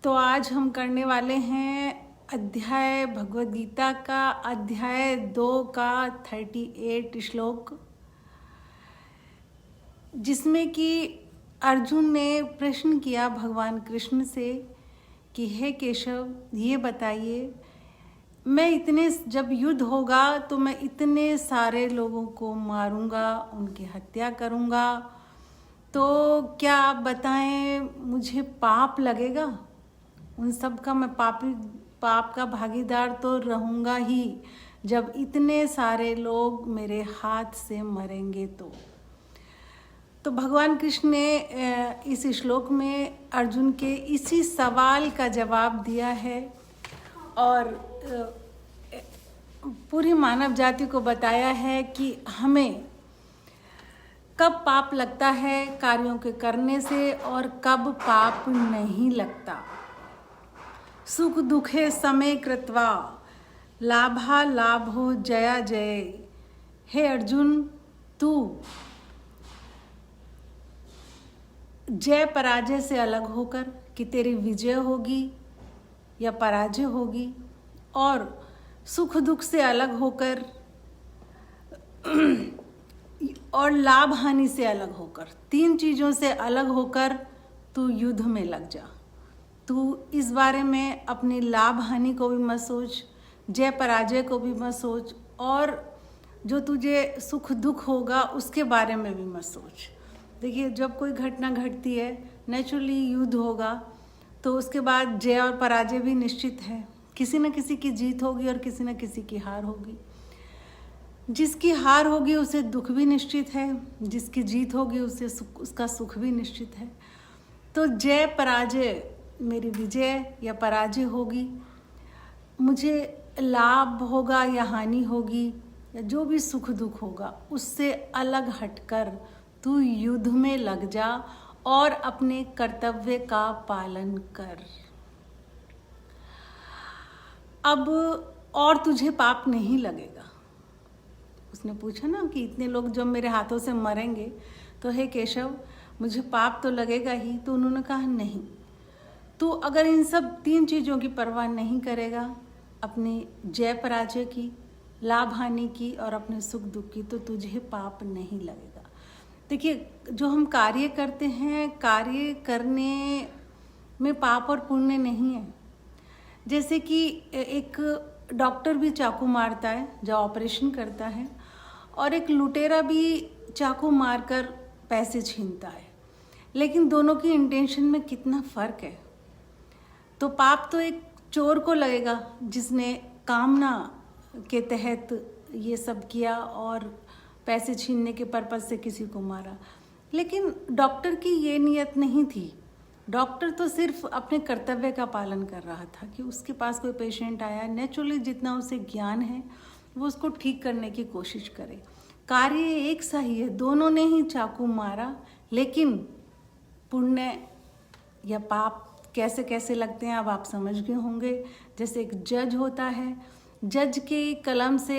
तो आज हम करने वाले हैं अध्याय भगवद गीता का अध्याय 2 का 38 श्लोक, जिसमें कि अर्जुन ने प्रश्न किया भगवान कृष्ण से कि हे केशव, ये बताइए, मैं इतने जब युद्ध होगा तो मैं इतने सारे लोगों को मारूंगा, उनकी हत्या करूंगा, तो क्या आप बताएं मुझे पाप लगेगा? उन सब का मैं पाप का भागीदार तो रहूँगा ही जब इतने सारे लोग मेरे हाथ से मरेंगे। तो भगवान कृष्ण ने इस श्लोक में अर्जुन के इसी सवाल का जवाब दिया है और पूरी मानव जाति को बताया है कि हमें कब पाप लगता है कार्यों के करने से और कब पाप नहीं लगता। सुख दुखे समय कृत्वा लाभा लाभो जया जय। हे अर्जुन, तू जय पराजय से अलग होकर कि तेरी विजय होगी या पराजय होगी, और सुख दुख से अलग होकर और लाभ हानि से अलग होकर, तीन चीज़ों से अलग होकर तू युद्ध में लग जा। तू इस बारे में अपनी लाभ हानि को भी मत सोच, जय पराजय को भी मत सोच, और जो तुझे सुख दुख होगा उसके बारे में भी मत सोच। देखिए, जब कोई घटना घटती है, नेचुरली युद्ध होगा, तो उसके बाद जय और पराजय भी निश्चित है। किसी न किसी की जीत होगी और किसी न किसी की हार होगी। जिसकी हार होगी उसे दुख भी निश्चित है, जिसकी जीत होगी उसे उसका सुख भी निश्चित है। तो जय पराजय, मेरी विजय या पराजय होगी, मुझे लाभ होगा या हानि होगी, या जो भी सुख दुख होगा, उससे अलग हटकर तू युद्ध में लग जा और अपने कर्तव्य का पालन कर। अब और तुझे पाप नहीं लगेगा। उसने पूछा ना कि इतने लोग जब मेरे हाथों से मरेंगे तो हे केशव, मुझे पाप तो लगेगा ही। तो उन्होंने कहा नहीं, तू अगर इन सब तीन चीज़ों की परवाह नहीं करेगा, अपनी जय पराजय की, लाभ हानि की और अपने सुख दुख की, तो तुझे पाप नहीं लगेगा। देखिए, जो हम कार्य करते हैं, कार्य करने में पाप और पुण्य नहीं है। जैसे कि एक डॉक्टर भी चाकू मारता है जब ऑपरेशन करता है, और एक लुटेरा भी चाकू मारकर पैसे छीनता है, लेकिन दोनों की इंटेंशन में कितना फ़र्क है। तो पाप तो एक चोर को लगेगा जिसने कामना के तहत ये सब किया और पैसे छीनने के पर्पज़ से किसी को मारा, लेकिन डॉक्टर की ये नियत नहीं थी। डॉक्टर तो सिर्फ अपने कर्तव्य का पालन कर रहा था कि उसके पास कोई पेशेंट आया, नेचुरली जितना उसे ज्ञान है वो उसको ठीक करने की कोशिश करे। कार्य एक सा ही है, दोनों ने ही चाकू मारा, लेकिन पुण्य या पाप कैसे कैसे लगते हैं अब आप समझ गए होंगे। जैसे एक जज होता है, जज के कलम से,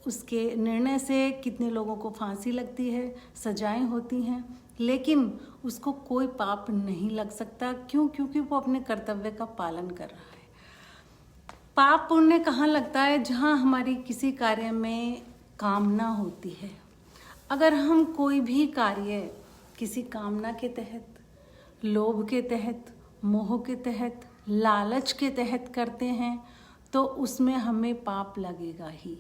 उसके निर्णय से कितने लोगों को फांसी लगती है, सजाएं होती हैं, लेकिन उसको कोई पाप नहीं लग सकता। क्यों? क्योंकि वो अपने कर्तव्य का पालन कर रहा है। पाप पुण्य कहाँ लगता है? जहाँ हमारी किसी कार्य में कामना होती है। अगर हम कोई भी कार्य किसी कामना के तहत, लोभ के तहत, मोह के तहत, लालच के तहत करते हैं, तो उसमें हमें पाप लगेगा ही।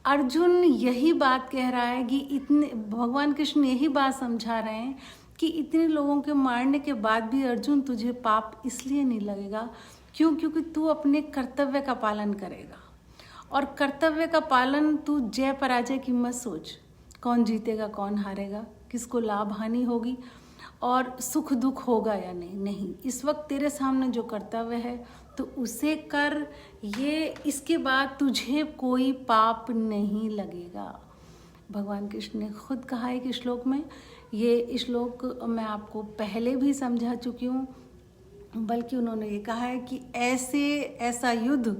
अर्जुन यही बात कह रहा है कि भगवान कृष्ण यही बात समझा रहे हैं कि इतने लोगों के मारने के बाद भी अर्जुन, तुझे पाप इसलिए नहीं लगेगा। क्यों? क्योंकि तू अपने कर्तव्य का पालन करेगा, और कर्तव्य का पालन, तू जय पराजय की मत सोच, कौन जीतेगा कौन हारेगा, किसको लाभ हानि होगी और सुख दुख होगा या नहीं। इस वक्त तेरे सामने जो कर्तव्य है तो उसे कर, ये इसके बाद तुझे कोई पाप नहीं लगेगा। भगवान कृष्ण ने खुद कहा है कि श्लोक में, ये श्लोक मैं आपको पहले भी समझा चुकी हूँ, बल्कि उन्होंने ये कहा है कि ऐसा युद्ध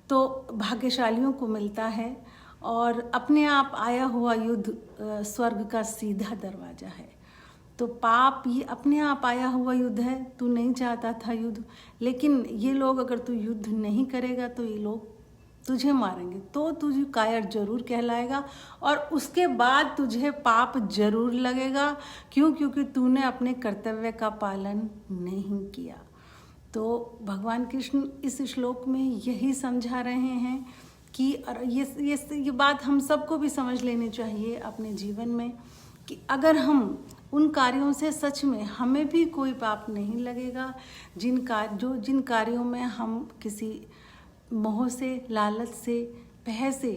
तो भाग्यशालियों को मिलता है, और अपने आप आया हुआ युद्ध स्वर्ग का सीधा दरवाजा है। तो पाप ये अपने आप आया हुआ युद्ध है, तू नहीं चाहता था युद्ध, लेकिन ये लोग अगर तू युद्ध नहीं करेगा तो ये लोग तुझे मारेंगे, तो तुझे कायर जरूर कहलाएगा और उसके बाद तुझे पाप जरूर लगेगा। क्यों? क्योंकि तूने अपने कर्तव्य का पालन नहीं किया। तो भगवान कृष्ण इस श्लोक में यही समझा रहे हैं कि ये बात हम सबको भी समझ लेनी चाहिए अपने जीवन में कि अगर हम उन कार्यों से सच में हमें भी कोई पाप नहीं लगेगा जिन कार्यों में हम किसी मोह से, लालच से, भय से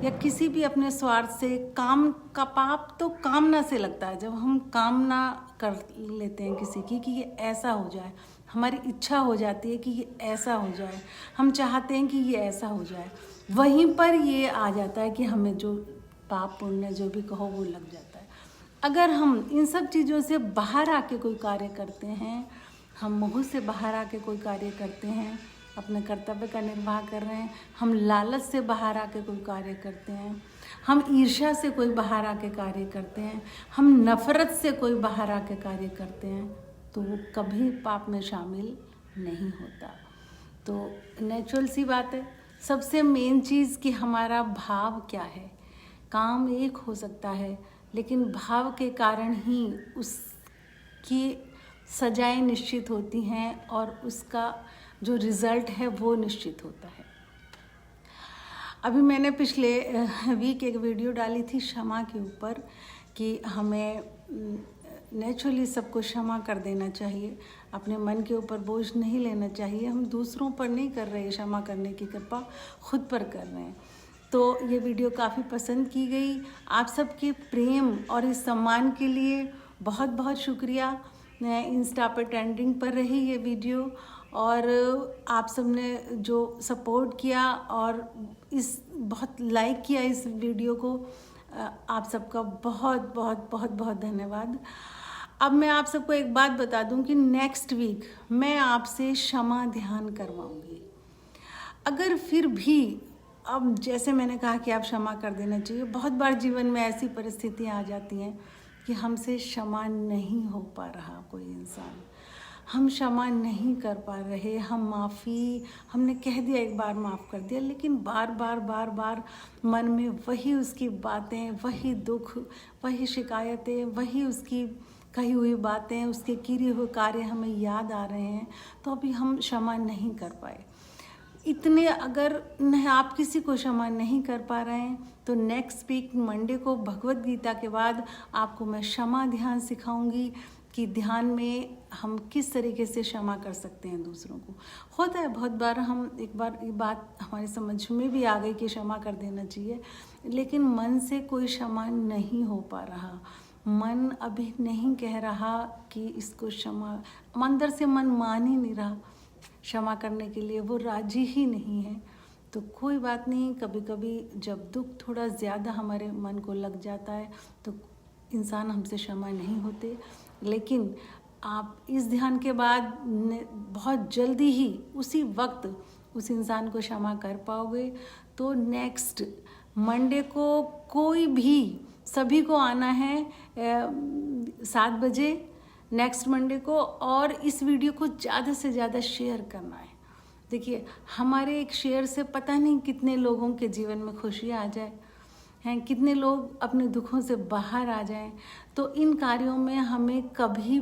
या किसी भी अपने स्वार्थ से, काम का पाप तो कामना से लगता है। जब हम कामना कर लेते हैं किसी की कि ये ऐसा हो जाए, हमारी इच्छा हो जाती है कि ये ऐसा हो जाए, हम चाहते हैं कि ये ऐसा हो जाए, वहीं पर ये आ जाता है कि हमें जो पाप पुण्य जो भी कहो वो लग जाता है। अगर हम इन सब चीज़ों से बाहर आके कोई कार्य करते हैं, हम मोह से बाहर आके कोई कार्य करते हैं, अपने कर्तव्य का निर्वाह कर रहे हैं, हम लालच से बाहर आके कोई कार्य करते हैं, हम ईर्ष्या से कोई बाहर आके कार्य करते हैं, हम नफरत से कोई बाहर आके कार्य करते हैं, तो वो कभी पाप में शामिल नहीं होता। तो नेचुरल सी बात है। सबसे मेन चीज़ कि हमारा भाव क्या है। काम एक हो सकता है, लेकिन भाव के कारण ही उसकी सजाएं निश्चित होती हैं और उसका जो रिज़ल्ट है वो निश्चित होता है। अभी मैंने पिछले वीक एक वीडियो डाली थी क्षमा के ऊपर कि हमें नेचुरली सबको क्षमा कर देना चाहिए, अपने मन के ऊपर बोझ नहीं लेना चाहिए। हम दूसरों पर नहीं कर रहे क्षमा करने की कृपा, खुद पर कर रहे हैं। तो ये वीडियो काफ़ी पसंद की गई। आप सबके प्रेम और इस सम्मान के लिए बहुत बहुत शुक्रिया। इंस्टा पर ट्रेंडिंग पर रही ये वीडियो और आप सबने जो सपोर्ट किया और इस बहुत लाइक किया इस वीडियो को, आप सबका बहुत बहुत बहुत बहुत धन्यवाद। अब मैं आप सबको एक बात बता दूं कि नेक्स्ट वीक मैं आपसे क्षमा ध्यान करवाऊंगी। अगर फिर भी, अब जैसे मैंने कहा कि आप क्षमा कर देना चाहिए, बहुत बार जीवन में ऐसी परिस्थितियां आ जाती हैं कि हमसे क्षमा नहीं हो पा रहा कोई इंसान, हम क्षमा नहीं कर पा रहे, हमने कह दिया एक बार माफ़ कर दिया, लेकिन बार बार मन में वही उसकी बातें, वही दुख, वही शिकायतें, वही उसकी कही हुई बातें, उसके किए हुए कार्य हमें याद आ रहे हैं, तो अभी हम क्षमा नहीं कर पाए। इतने अगर आप किसी को क्षमा नहीं कर पा रहे हैं तो नेक्स्ट वीक मंडे को भगवत गीता के बाद आपको मैं क्षमा ध्यान सिखाऊंगी कि ध्यान में हम किस तरीके से क्षमा कर सकते हैं दूसरों को। होता है बहुत बार, एक बार ये बात हमारी समझ में भी आ गई कि क्षमा कर देना चाहिए, लेकिन मन से कोई क्षमा नहीं हो पा रहा, मन अभी नहीं कह रहा कि इसको क्षमा, अंदर से मन मान ही नहीं रहा क्षमा करने के लिए, वो राजी ही नहीं है। तो कोई बात नहीं, कभी कभी जब दुख थोड़ा ज़्यादा हमारे मन को लग जाता है तो इंसान हमसे क्षमा नहीं होते, लेकिन आप इस ध्यान के बाद बहुत जल्दी ही उसी वक्त उस इंसान को क्षमा कर पाओगे। तो नेक्स्ट मंडे को कोई भी, सभी को आना है 7 बजे नेक्स्ट मंडे को, और इस वीडियो को ज़्यादा से ज़्यादा शेयर करना है। देखिए, हमारे एक शेयर से पता नहीं कितने लोगों के जीवन में खुशियाँ आ जाए हैं, कितने लोग अपने दुखों से बाहर आ जाएं। तो इन कार्यों में हमें कभी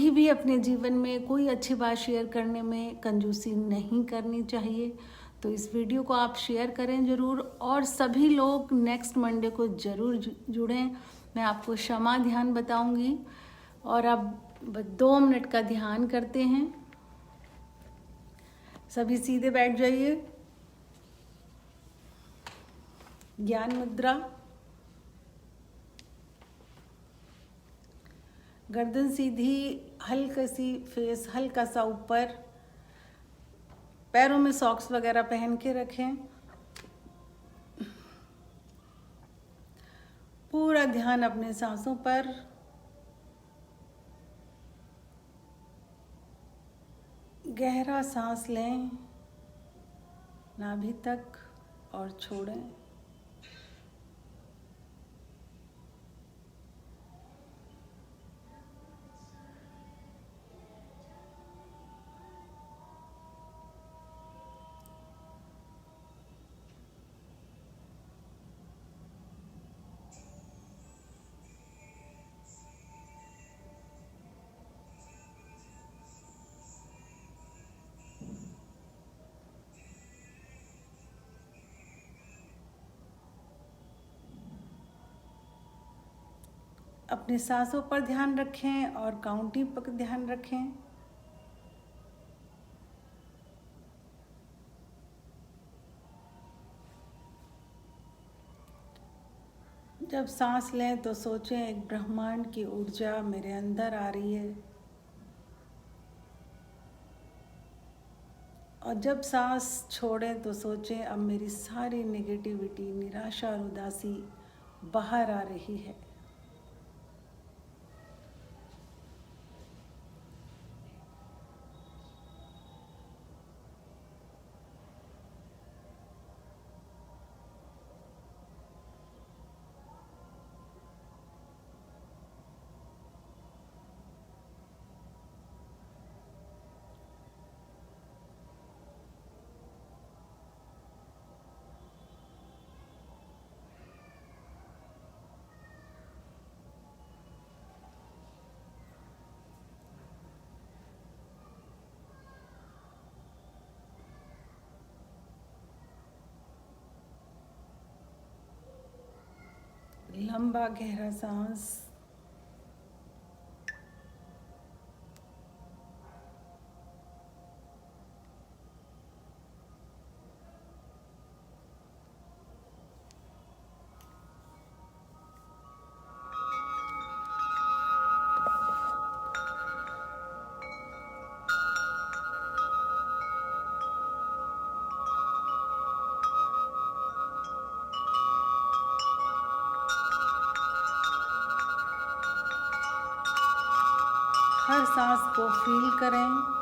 भी अपने जीवन में कोई अच्छी बात शेयर करने में कंजूसी नहीं करनी चाहिए। तो इस वीडियो को आप शेयर करें ज़रूर, और सभी लोग नेक्स्ट मंडे को ज़रूर जुड़ें। मैं आपको क्षमा ध्यान बताऊंगी, और अब 2 मिनट का ध्यान करते हैं। सभी सीधे बैठ जाइए, ज्ञान मुद्रा, गर्दन सीधी, हल्का सी फेस हल्का सा ऊपर, पैरों में सॉक्स वगैरह पहन के रखें। पूरा ध्यान अपने सांसों पर। गहरा सांस लें नाभि तक और छोड़ें। अपनी सांसों पर ध्यान रखें और काउंटिंग पर ध्यान रखें। जब सांस लें तो सोचें एक ब्रह्मांड की ऊर्जा मेरे अंदर आ रही है, और जब सांस छोड़ें तो सोचें अब मेरी सारी नेगेटिविटी, निराशा और उदासी बाहर आ रही है। लंबा गहरा सांस। हर सांस को फील करें।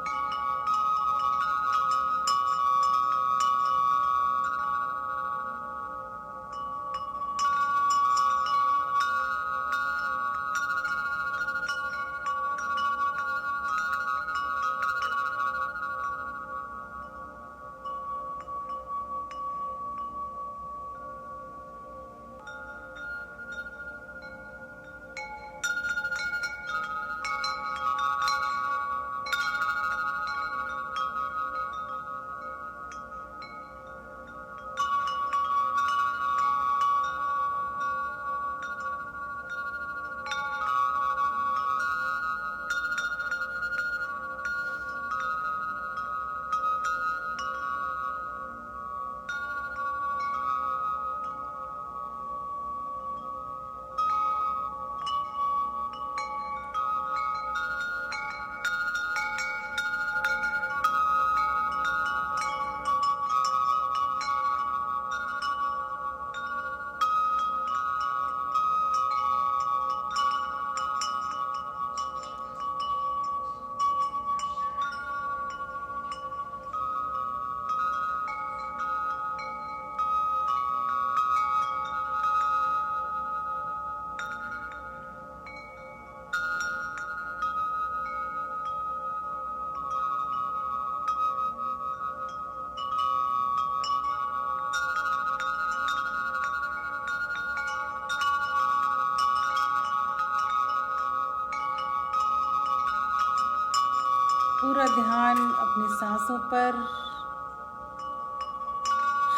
पूरा ध्यान अपनी सांसों पर।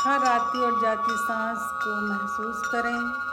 हर आती और जाती सांस को महसूस करें।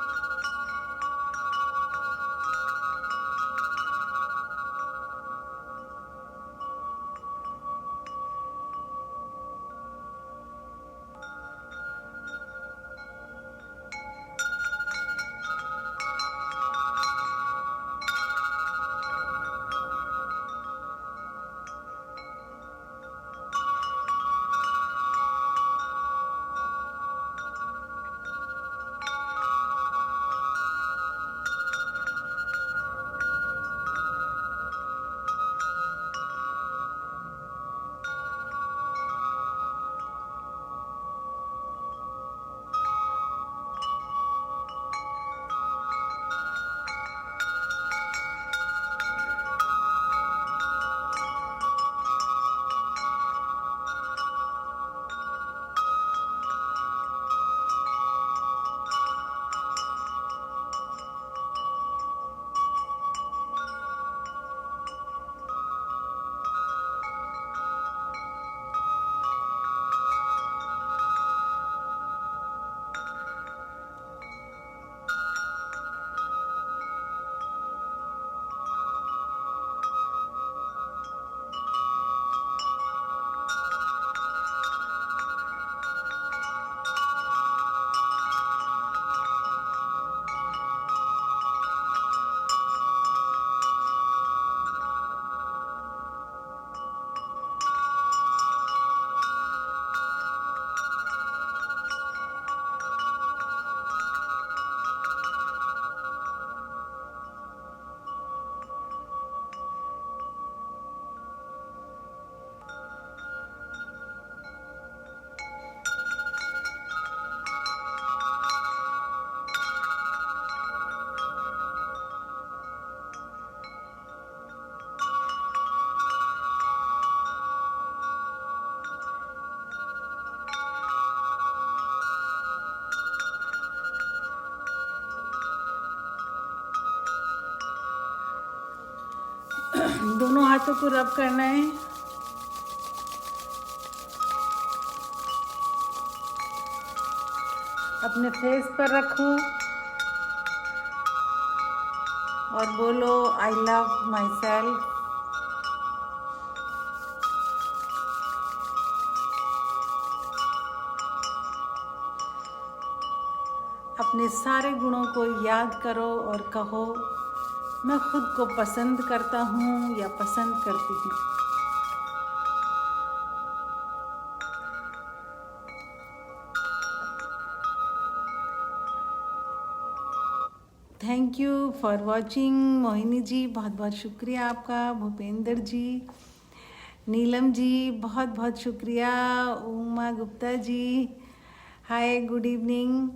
दोनों हाथों को रब करना है। अपने फेस पर रखो और बोलो आई लव माई सेल्फ। अपने सारे गुणों को याद करो और कहो मैं खुद को पसंद करता हूँ या पसंद करती हूँ। Thank you for watching. Mohini ji बहुत बहुत शुक्रिया आपका। भूपेंद्र जी, नीलम जी बहुत बहुत शुक्रिया। Uma Gupta ji, hi good evening.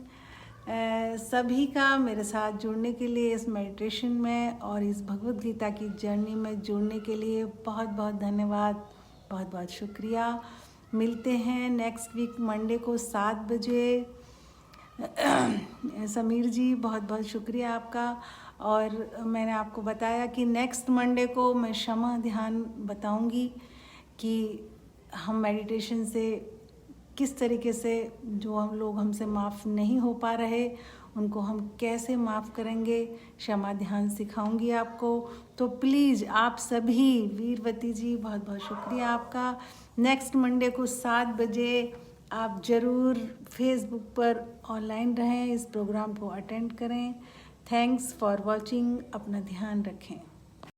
सभी का मेरे साथ जुड़ने के लिए इस मेडिटेशन में और इस भगवत गीता की जर्नी में जुड़ने के लिए बहुत बहुत धन्यवाद, बहुत बहुत शुक्रिया। मिलते हैं नेक्स्ट वीक मंडे को 7 बजे। समीर जी बहुत बहुत शुक्रिया आपका। और मैंने आपको बताया कि नेक्स्ट मंडे को मैं क्षमा ध्यान बताऊंगी कि हम मेडिटेशन से किस तरीके से जो हम लोग हमसे माफ़ नहीं हो पा रहे उनको हम कैसे माफ़ करेंगे, क्षमा ध्यान सिखाऊंगी आपको। तो प्लीज़ आप सभी, वीरवती जी बहुत बहुत शुक्रिया आपका। नेक्स्ट मंडे को 7 बजे आप ज़रूर फेसबुक पर ऑनलाइन रहें, इस प्रोग्राम को अटेंड करें। Thanks for watching. अपना ध्यान रखें।